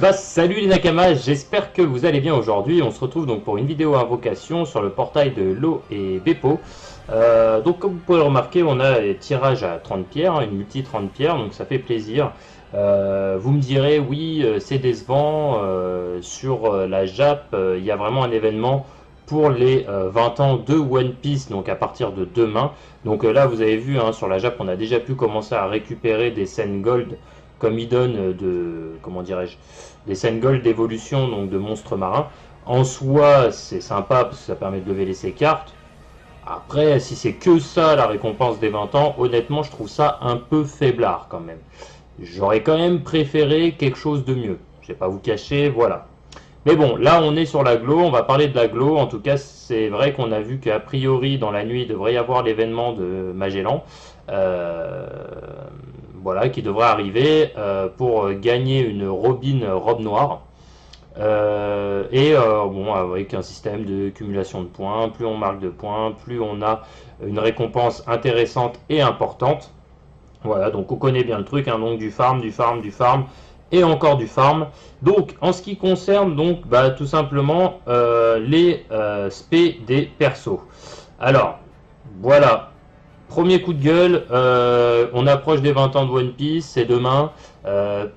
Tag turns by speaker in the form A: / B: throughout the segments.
A: bah salut les Nakamas, j'espère que vous allez bien aujourd'hui. On se retrouve donc pour une vidéo invocation sur le portail de Lo et Beppo. Donc comme vous pouvez le remarquer, on a des tirages à 30 pierres, une multi 30 pierres, donc ça fait plaisir. Vous me direz, oui, c'est décevant, sur la Jap, il y a vraiment un événement pour les 20 ans de One Piece, donc à partir de demain. Donc là, vous avez vu, hein, sur la Jap, on a déjà pu commencer à récupérer des scènes gold, comme ils donnent comment dirais-je, des scènes gold d'évolution, donc de monstres marins. En soi, c'est sympa, parce que ça permet de lever ses cartes. Après, si c'est que ça, la récompense des 20 ans, honnêtement, je trouve ça un peu faiblard quand même. J'aurais quand même préféré quelque chose de mieux. Je vais pas vous cacher, voilà. Mais bon, là on est sur l'agglo, on va parler de l'agglo. En tout cas, c'est vrai qu'on a vu qu'a priori dans la nuit il devrait y avoir l'événement de Magellan. Voilà, qui devrait arriver pour gagner une Robin robe noire. Bon, avec un système de cumulation de points, plus on marque de points, plus on a une récompense intéressante et importante. Voilà, donc on connaît bien le truc, hein, donc du farm, du farm, du farm, et encore du farm. Donc en ce qui concerne donc bah, tout simplement les spé des persos. Alors, voilà, premier coup de gueule, on approche des 20 ans de One Piece, c'est demain.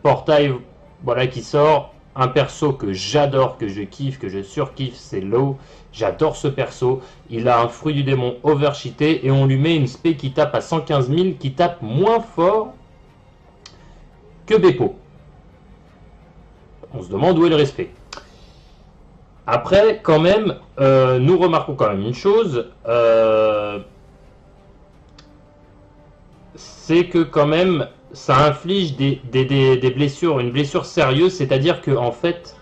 A: Portail, voilà, qui sort. Un perso que j'adore, que je kiffe, que je surkiffe, c'est Law. J'adore ce perso. Il a un fruit du démon overcheaté et on lui met une spé qui tape à 115 000, qui tape moins fort que Beppo. On se demande où est le respect. Après, quand même, nous remarquons quand même une chose. C'est que quand même, ça inflige des blessures, une blessure sérieuse, c'est-à-dire que en fait,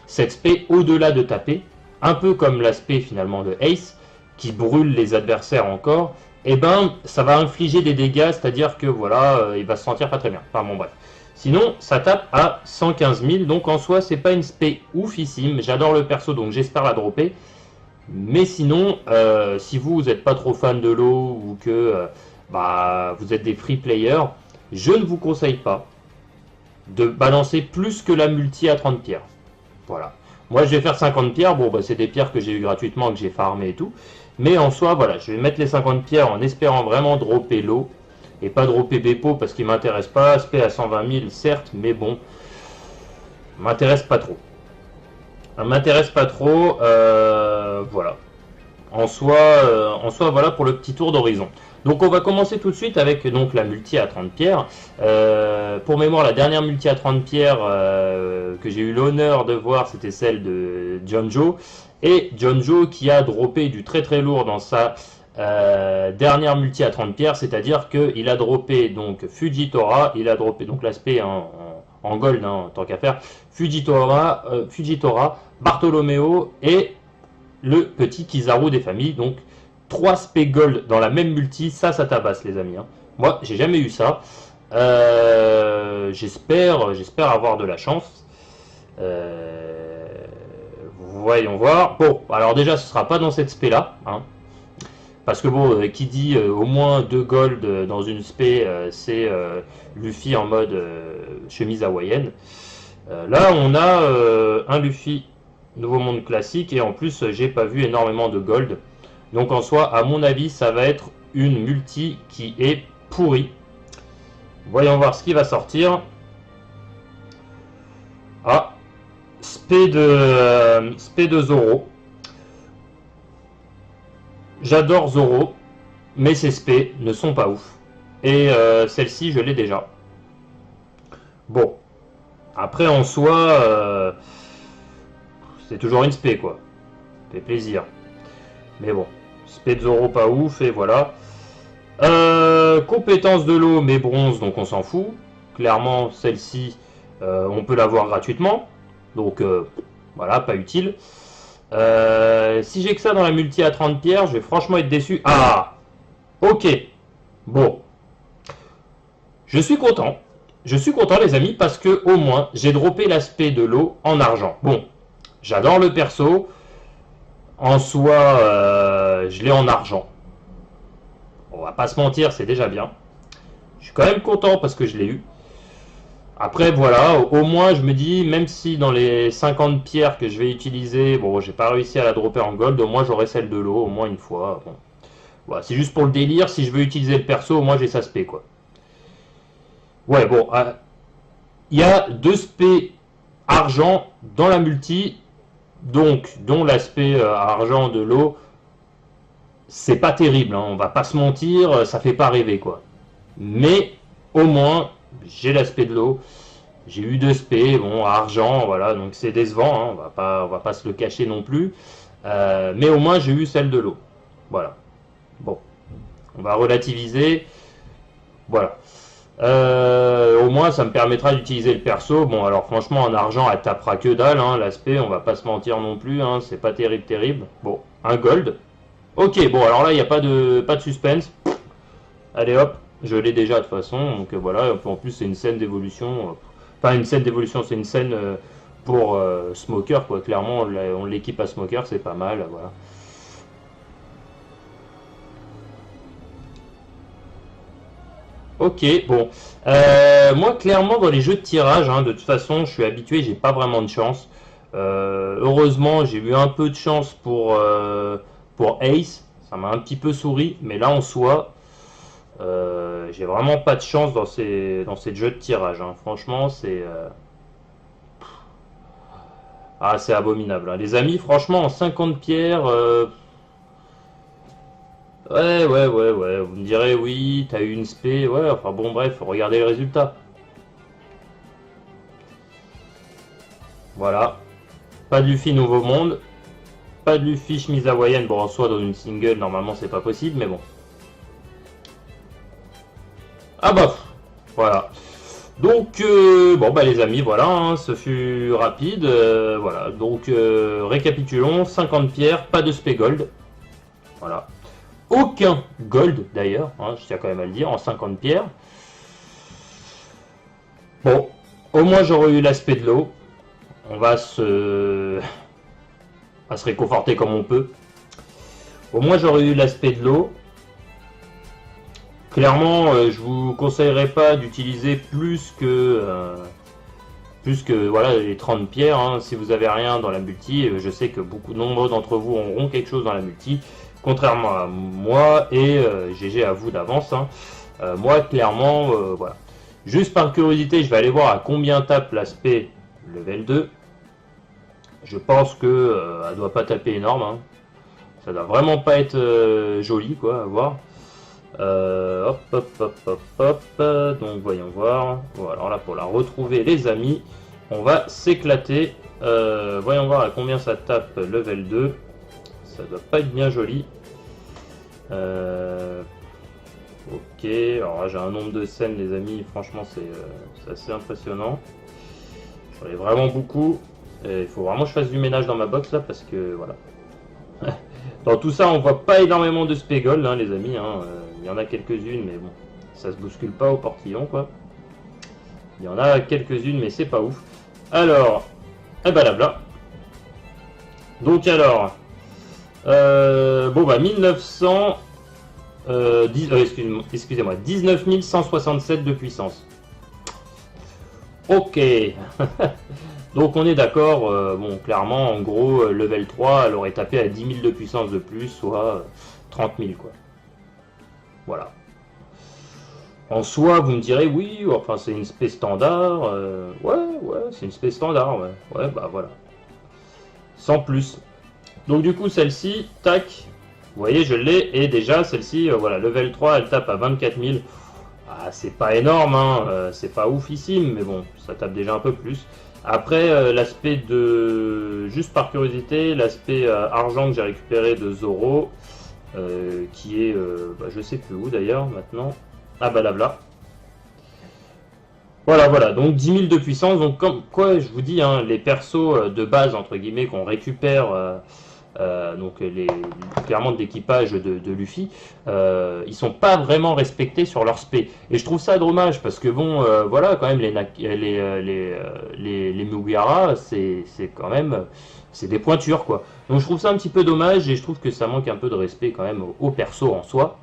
A: cette spé, au-delà de taper, un peu comme l'aspect finalement de Ace, qui brûle les adversaires encore, et ben ça va infliger des dégâts, c'est-à-dire que voilà, il va se sentir pas très bien. Enfin bon bref. Sinon, ça tape à 115 000, donc en soi, c'est pas une spé oufissime. J'adore le perso, donc j'espère la dropper. Mais sinon, si vous n'êtes pas trop fan de l'eau ou que bah, vous êtes des free players, je ne vous conseille pas de balancer plus que la multi à 30 pierres. Voilà. Moi, je vais faire 50 pierres. Bon, bah, c'est des pierres que j'ai eu gratuitement, que j'ai farmé et tout. Mais en soi, voilà, je vais mettre les 50 pierres en espérant vraiment dropper l'eau et pas dropper Beppo parce qu'il m'intéresse pas. Aspect à 120 000, certes, mais bon, m'intéresse pas trop. M'intéresse pas trop. Voilà. En soi, voilà pour le petit tour d'horizon. Donc on va commencer tout de suite avec donc la multi à 30 pierres. Pour mémoire, la dernière multi à 30 pierres que j'ai eu l'honneur de voir, c'était celle de Jonjo. Et Jonjo qui a droppé du très très lourd dans sa dernière multi à 30 pierres, c'est-à-dire qu'il a droppé donc Fujitora, il a droppé donc l'aspect en gold, hein, tant qu'à faire, Fujitora, Bartolomeo et le petit Kizaru des familles. Donc 3 spé gold dans la même multi, ça tabasse les amis, hein. Moi j'ai jamais eu ça. J'espère avoir de la chance. Voyons voir. Bon, alors déjà ce sera pas dans cette spé là, hein, parce que bon, qui dit au moins 2 gold dans une spé, c'est Luffy en mode chemise hawaïenne. Là on a un Luffy Nouveau Monde classique et en plus j'ai pas vu énormément de gold. Donc en soi, à mon avis, ça va être une multi qui est pourrie. Voyons voir ce qui va sortir. Ah, spé de Zoro. J'adore Zoro, mais ces spé ne sont pas ouf. Et celle-ci, je l'ai déjà. Bon, après en soi, c'est toujours une spé quoi. Ça fait plaisir. Mais bon, spé de Zoro pas ouf et voilà. Compétence de l'eau mais bronze, donc on s'en fout. Clairement celle-ci on peut l'avoir gratuitement. Donc voilà, pas utile. Si j'ai que ça dans la multi à 30 pierres, je vais franchement être déçu. Ah, ok. Bon. Je suis content. Je suis content les amis parce que au moins j'ai droppé l'aspect de l'eau en argent. Bon, j'adore le perso. En soi, je l'ai en argent. On va pas se mentir, c'est déjà bien. Je suis quand même content parce que je l'ai eu. Après, voilà, au moins, je me dis, même si dans les 50 pierres que je vais utiliser, bon, j'ai pas réussi à la dropper en gold, au moins j'aurai celle de l'eau, au moins une fois. Bon. Voilà, c'est juste pour le délire, si je veux utiliser le perso, au moins j'ai sa spé, quoi. Ouais, bon, il y a 2 spé argent dans la multi, donc, dont l'aspect argent de l'eau, c'est pas terrible, hein, on va pas se mentir, ça fait pas rêver, quoi. Mais, au moins, j'ai l'aspect de l'eau. J'ai eu 2 spé, bon, argent, voilà, donc c'est décevant, hein, on va pas se le cacher non plus. Mais au moins j'ai eu celle de l'eau. Voilà. Bon, on va relativiser. Voilà. Au moins ça me permettra d'utiliser le perso. Bon, alors franchement en argent elle tapera que dalle, hein, l'aspect, on va pas se mentir non plus, hein, c'est pas terrible terrible. Bon, un gold. Ok, bon alors là il n'y a pas de suspense. Allez hop, je l'ai déjà de toute façon, donc voilà, en plus c'est une scène d'évolution. Pas une scène d'évolution, c'est une scène pour Smoker, quoi. Clairement, on l'équipe à Smoker, c'est pas mal, voilà. Ok, bon. Moi, clairement, dans les jeux de tirage, hein, de toute façon, je suis habitué, j'ai pas vraiment de chance. Heureusement, j'ai eu un peu de chance pour Ace. Ça m'a un petit peu souri, mais là, en soi, j'ai vraiment pas de chance dans ces jeux de tirage, hein. Franchement, c'est abominable, hein. Les amis, franchement, en 50 pierres, ouais, ouais, ouais, ouais. Vous me direz, oui, t'as eu une spé. Ouais, enfin bon, bref, regardez le résultat. Voilà. Pas de Luffy Nouveau Monde. Pas de Luffy chemise hawaïenne. Bon, en soi, dans une single, normalement, c'est pas possible, mais bon. Ah bah, voilà. Donc, bon, bah les amis, voilà, hein, ce fut rapide. Voilà, donc, récapitulons. 50 pierres, pas de spé gold. Voilà. Aucun gold, d'ailleurs, hein, je tiens quand même à le dire, en 50 pierres. Bon, au moins j'aurais eu l'aspect de l'eau. On va se réconforter comme on peut. Au moins j'aurais eu l'aspect de l'eau. Clairement, je vous conseillerais pas d'utiliser plus que voilà, les 30 pierres, hein. Si vous avez rien dans la multi, je sais que nombreux d'entre vous auront quelque chose dans la multi, contrairement à moi, et GG à vous d'avance, hein. Moi, clairement, voilà. Juste par curiosité, je vais aller voir à combien tape l'aspect level 2. Je pense que elle doit pas taper énorme, hein. Ça doit vraiment pas être joli, quoi, à voir. Hop, hop, hop, hop, hop. Donc, voyons voir. Voilà, alors là, pour la retrouver, les amis, on va s'éclater. Voyons voir à combien ça tape level 2. Ça doit pas être bien joli. Ok, alors là, j'ai un nombre de scènes, les amis. Franchement, c'est assez impressionnant. J'en ai vraiment beaucoup. Il faut vraiment que je fasse du ménage dans ma box là parce que voilà. Dans tout ça, on voit pas énormément de spégold, hein, les amis, hein. Il y en a quelques-unes, mais bon, ça se bouscule pas au portillon, quoi. Il y en a quelques-unes, mais c'est pas ouf. Alors, eh ben là. Donc alors, bon bah 1900, excusez-moi, 19 167 de puissance. Ok. Donc on est d'accord, bon clairement en gros level 3 elle aurait tapé à 10 000 de puissance de plus, soit 30 000 quoi. Voilà. En soi vous me direz oui, enfin c'est une spé standard, ouais c'est une spé standard, ouais bah voilà. Sans plus. Donc du coup celle-ci, tac, vous voyez je l'ai, et déjà celle-ci, voilà, level 3 elle tape à 24 000. Ah, c'est pas énorme, hein, c'est pas oufissime, mais bon, ça tape déjà un peu plus. Après, l'aspect de... Juste par curiosité, l'aspect argent que j'ai récupéré de Zoro, qui est... bah, je sais plus où d'ailleurs, maintenant. Ah bah là. Voilà, donc 10 000 de puissance, donc comme quoi je vous dis, hein, les persos de base, entre guillemets, qu'on récupère... donc clairement de l'équipage de Luffy, ils sont pas vraiment respectés sur leur spé. Et je trouve ça dommage parce que bon, voilà, quand même les Mugiwara, c'est quand même c'est des pointures quoi. Donc je trouve ça un petit peu dommage et je trouve que ça manque un peu de respect quand même au perso en soi.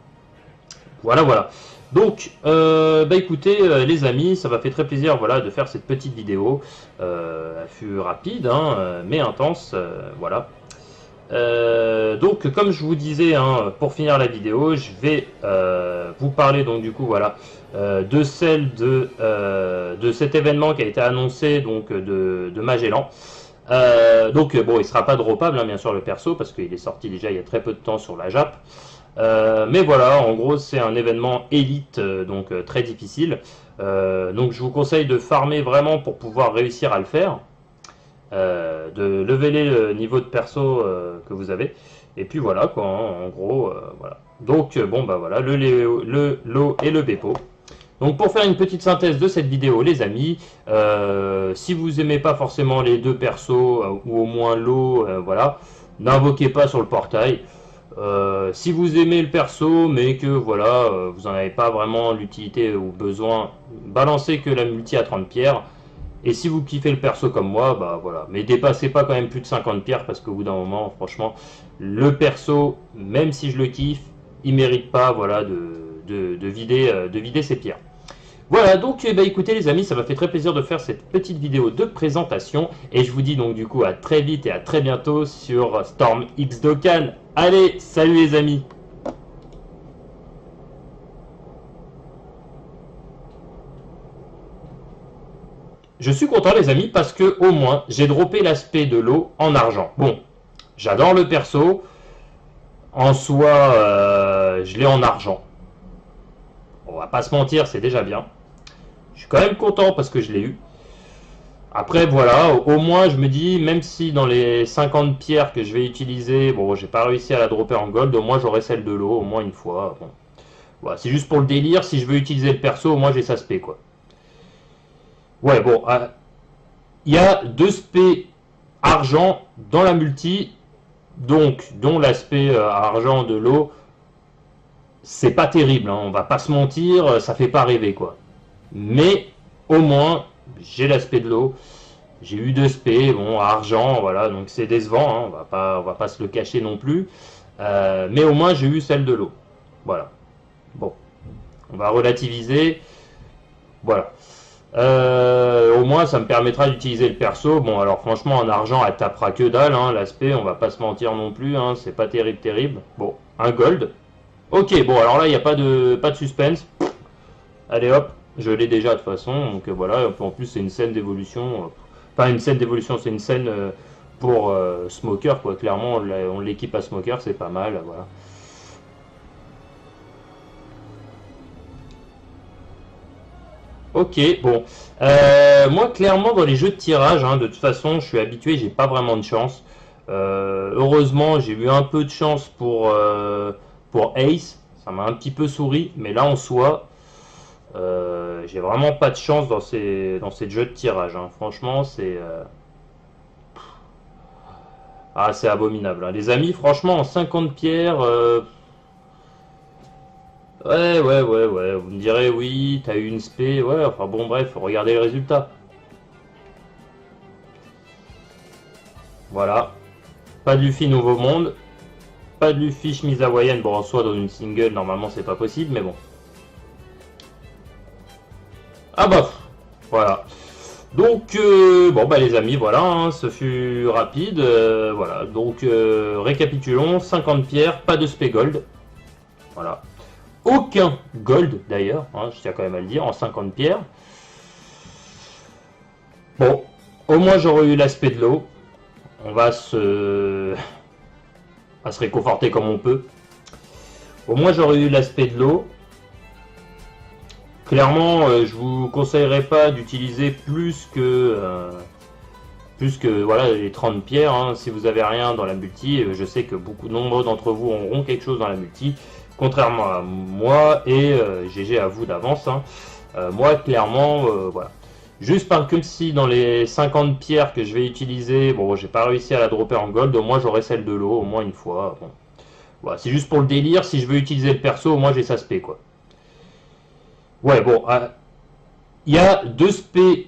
A: Voilà, voilà. Donc, bah écoutez, les amis, ça m'a fait très plaisir, voilà, de faire cette petite vidéo. Elle fut rapide, hein, mais intense, voilà. Donc, comme je vous disais, hein, pour finir la vidéo, je vais vous parler donc du coup, voilà, de cet événement qui a été annoncé donc de Magellan. Donc bon, il sera pas droppable, hein, bien sûr, le perso, parce qu'il est sorti déjà il y a très peu de temps sur la Jap. Mais voilà, en gros, c'est un événement élite, donc très difficile. Donc je vous conseille de farmer vraiment pour pouvoir réussir à le faire. De leveler le niveau de perso que vous avez. Et puis voilà, quoi, hein, en gros, voilà. Donc bon, bah voilà, le lot et le Bepo. Donc pour faire une petite synthèse de cette vidéo, les amis, si vous aimez pas forcément les deux persos, ou au moins l'eau, voilà, n'invoquez pas sur le portail. Si vous aimez le perso, mais que voilà, vous n'en avez pas vraiment l'utilité ou besoin, balancez que la multi à 30 pierres. Et si vous kiffez le perso comme moi, bah voilà. Mais dépassez pas quand même plus de 50 pierres, parce qu'au bout d'un moment, franchement, le perso, même si je le kiffe, il mérite pas, voilà, de vider ses pierres. Voilà, donc bah, écoutez les amis, ça m'a fait très plaisir de faire cette petite vidéo de présentation. Et je vous dis donc du coup à très vite et à très bientôt sur Storm X Dokkan. Allez, salut les amis! Je suis content les amis parce que au moins j'ai droppé l'aspect de l'eau en argent. Bon, j'adore le perso. En soi, je l'ai en argent. On va pas se mentir, c'est déjà bien. Je suis quand même content parce que je l'ai eu. Après voilà, au moins je me dis, même si dans les 50 pierres que je vais utiliser, bon j'ai pas réussi à la dropper en gold, au moins j'aurai celle de l'eau, au moins une fois. Bon. Voilà, c'est juste pour le délire, si je veux utiliser le perso, au moins j'ai sa spé quoi. Ouais bon, il y a deux spé argent dans la multi, donc dont l'aspect argent de l'eau, c'est pas terrible, hein, on va pas se mentir, ça fait pas rêver quoi. Mais au moins j'ai l'aspect de l'eau, j'ai eu deux spé, bon argent, voilà, donc c'est décevant, hein, on va pas se le cacher non plus, mais au moins j'ai eu celle de l'eau, voilà. Bon, on va relativiser, voilà. Au moins ça me permettra d'utiliser le perso. Bon alors franchement en argent elle tapera que dalle, hein, l'aspect, on va pas se mentir non plus, hein, c'est pas terrible. Bon, un gold. Ok, bon alors là il n'y a pas de suspense. Allez hop, je l'ai déjà de toute façon, donc voilà, en plus c'est une scène d'évolution. Pas une scène d'évolution, c'est une scène pour Smoker, quoi. Clairement on l'équipe à Smoker, c'est pas mal, voilà. Ok, bon. Moi, clairement, dans les jeux de tirage, hein, de toute façon, je suis habitué, j'ai pas vraiment de chance. Heureusement, j'ai eu un peu de chance pour Ace. Ça m'a un petit peu souri, mais là, en soi, j'ai vraiment pas de chance dans ces jeux de tirage, hein. Franchement, c'est abominable, hein. Les amis, franchement, en 50 pierres, ouais. Vous me direz, oui, t'as eu une spé. Ouais, enfin bon, bref, regardez le résultat. Voilà. Pas de Luffy Nouveau Monde. Pas de Luffy chemise hawaïenne. Bon, en soi, dans une single, normalement, c'est pas possible, mais bon. Ah bah, voilà. Donc, bon, bah, les amis, voilà, hein, ce fut rapide. Voilà. Donc, récapitulons 50 pierres, pas de spé gold. Voilà. Aucun gold d'ailleurs, hein, je tiens quand même à le dire, en 50 pierres. Bon, au moins j'aurais eu l'aspect de l'eau. On va se réconforter comme on peut. Au moins j'aurais eu l'aspect de l'eau. Clairement, je vous conseillerais pas d'utiliser plus que voilà, les 30 pierres, hein. Si vous avez rien dans la multi, je sais que nombreux d'entre vous auront quelque chose dans la multi, contrairement à moi, et GG à vous d'avance, hein. Moi, clairement, voilà. Juste parce que si dans les 50 pierres que je vais utiliser, bon, j'ai pas réussi à la dropper en gold, au moins j'aurai celle de l'eau, au moins une fois. Bon. Voilà, c'est juste pour le délire, si je veux utiliser le perso, au moins j'ai sa spé, quoi. Ouais, bon, il y a deux spé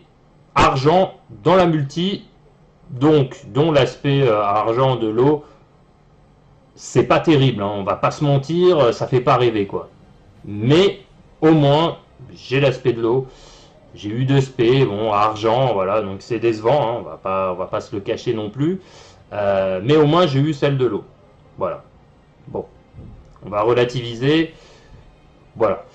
A: argent dans la multi, donc dont l'aspect argent de l'eau, c'est pas terrible, hein, on va pas se mentir, ça fait pas rêver quoi. Mais au moins, j'ai l'aspect de l'eau. J'ai eu 2 SP, bon, argent, voilà, donc c'est décevant, hein, on va pas se le cacher non plus. Mais au moins, j'ai eu celle de l'eau. Voilà. Bon, on va relativiser. Voilà.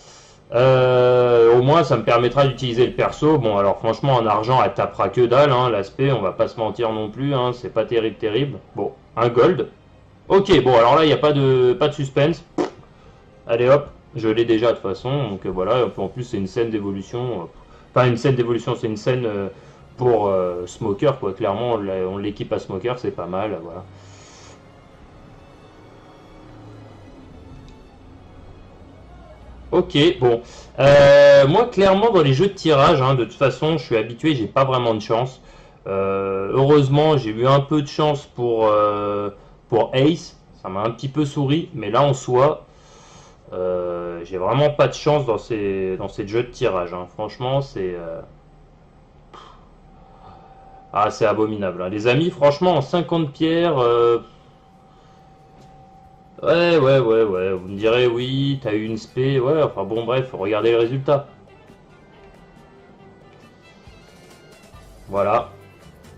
A: Au moins, ça me permettra d'utiliser le perso. Bon, alors franchement, en argent, elle tapera que dalle, hein, l'aspect, on va pas se mentir non plus, hein, c'est pas terrible, terrible. Bon, un gold. Ok, bon, alors là, il n'y a pas de suspense. Allez hop, je l'ai déjà de toute façon, donc voilà, en plus, c'est une scène d'évolution. Pas une scène d'évolution, c'est une scène pour Smoker, quoi. Clairement, on l'équipe à Smoker, c'est pas mal, voilà. Ok, bon. Moi, clairement, dans les jeux de tirage, hein, de toute façon, je suis habitué, j'ai pas vraiment de chance. Heureusement, j'ai eu un peu de chance pour Ace. Ça m'a un petit peu souri, mais là, en soi, j'ai vraiment pas de chance dans ces jeux de tirage, hein. Franchement, c'est abominable, hein. Les amis, franchement, en 50 pierres, ouais. Vous me direz, oui, t'as eu une spé. Ouais, enfin bon, bref, regardez le résultat. Voilà.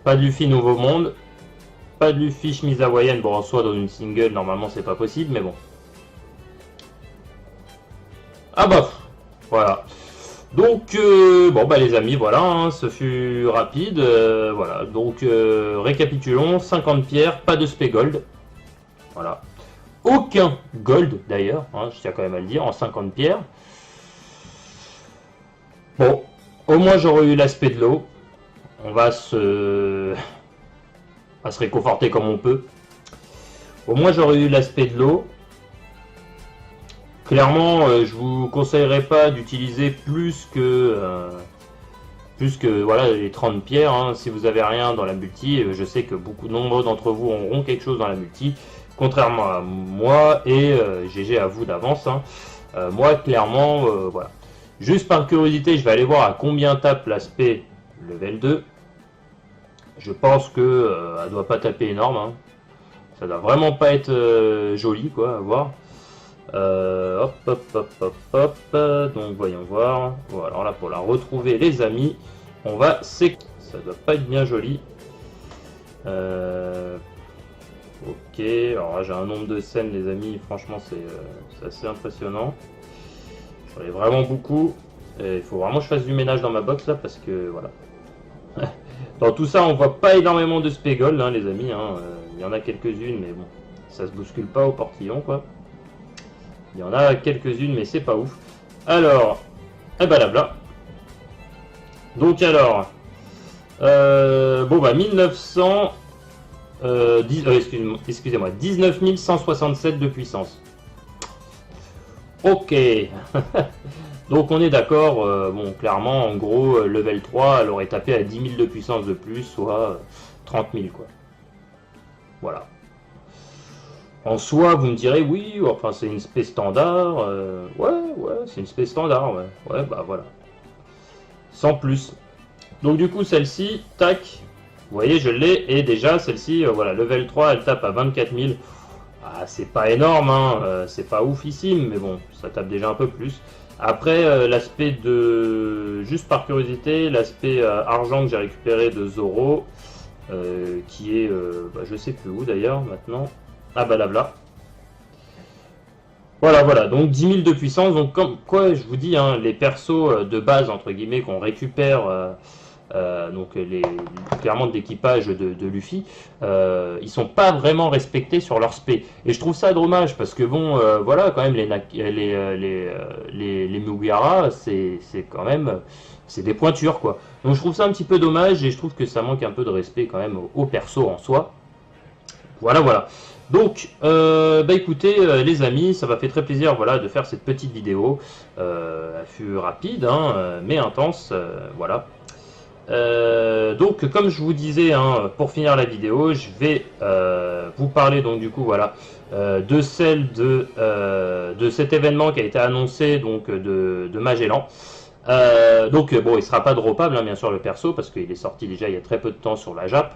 A: Pas de Luffy Nouveau Monde. Pas de Luffy chemise hawaïenne. Bon, en soi, dans une single, normalement, c'est pas possible, mais bon. Ah bah, voilà. Donc, bon, bah, les amis, voilà, hein, ce fut rapide. Voilà. Donc, récapitulons 50 pierres, pas de spé gold. Voilà. Aucun gold, d'ailleurs, hein, je tiens quand même à le dire, en 50 pierres. Bon, au moins j'aurais eu l'aspect de l'eau. On va se réconforter comme on peut. Au moins j'aurais eu l'aspect de l'eau. Clairement, je vous conseillerais pas d'utiliser plus que voilà, les 30 pierres, hein. Si vous avez rien dans la multi, je sais que nombreux d'entre vous auront quelque chose dans la multi, contrairement à moi, et GG à vous d'avance, hein. Moi, clairement, voilà. Juste par curiosité, je vais aller voir à combien tape l'aspect level 2. Je pense que elle doit pas taper énorme, hein. Ça doit vraiment pas être joli, quoi, à voir. Hop. Donc voyons voir. Voilà, alors là pour la retrouver, les amis, on va ça doit pas être bien joli. Ok, alors là j'ai un nombre de scènes, les amis, franchement c'est assez impressionnant. J'en ai vraiment beaucoup. Il faut vraiment que je fasse du ménage dans ma box là parce que voilà. Dans tout ça, on voit pas énormément de spégold, hein, les amis, hein. Il y en a quelques-unes, mais bon, ça se bouscule pas au portillon, quoi. Il y en a quelques-unes, mais c'est pas ouf. Alors, eh ben là. Donc alors, bon bah 1900, excusez-moi, 19 167 de puissance. Ok. Donc on est d'accord, bon clairement en gros level 3 elle aurait tapé à 10 000 de puissance de plus, soit 30 000 quoi. Voilà. En soi vous me direz oui, enfin c'est une spé standard, ouais c'est une spé standard, ouais bah voilà. Sans plus. Donc du coup celle-ci, tac, vous voyez je l'ai, et déjà celle-ci, voilà, level 3 elle tape à 24 000. Ah, c'est pas énorme, hein, c'est pas oufissime, mais bon, ça tape déjà un peu plus. Après, l'aspect de... Juste par curiosité, l'aspect argent que j'ai récupéré de Zoro, qui est... bah, je sais plus où d'ailleurs, maintenant. Ah bah là. Voilà, donc 10 000 de puissance, donc comme quoi je vous dis, hein, les persos de base, entre guillemets, qu'on récupère... donc clairement de l'équipage de Luffy, ils sont pas vraiment respectés sur leur spé. Et je trouve ça dommage parce que bon, voilà, quand même les Mugiwara, c'est quand même c'est des pointures quoi. Donc je trouve ça un petit peu dommage et je trouve que ça manque un peu de respect quand même au perso en soi. Voilà. Donc, bah écoutez les amis, ça m'a fait très plaisir voilà de faire cette petite vidéo. Elle fut rapide hein, mais intense, voilà. Donc comme je vous disais hein, pour finir la vidéo je vais vous parler donc du coup voilà de cet événement qui a été annoncé donc de Magellan. Donc bon il sera pas droppable hein, bien sûr le perso parce qu'il est sorti déjà il y a très peu de temps sur la Jap.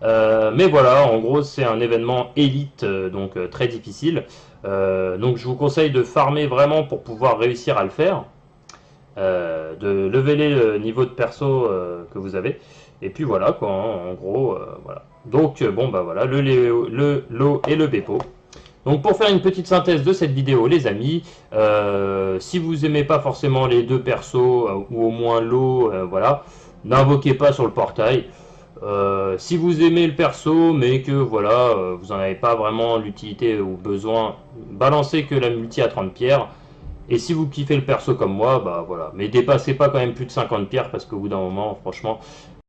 A: Mais voilà, en gros, c'est un événement élite, donc très difficile. Donc je vous conseille de farmer vraiment pour pouvoir réussir à le faire, de leveler le niveau de perso que vous avez. Et puis voilà, quoi, hein, en gros, voilà. Donc bon, bah voilà, le lot et le Bepo. Donc pour faire une petite synthèse de cette vidéo, les amis, si vous aimez pas forcément les deux persos, ou au moins l'eau, voilà, n'invoquez pas sur le portail. Si vous aimez le perso, mais que voilà, vous n'en avez pas vraiment l'utilité ou besoin, balancez que la multi à 30 pierres. Et si vous kiffez le perso comme moi, bah voilà. Mais dépassez pas quand même plus de 50 pierres parce qu'au bout d'un moment, franchement,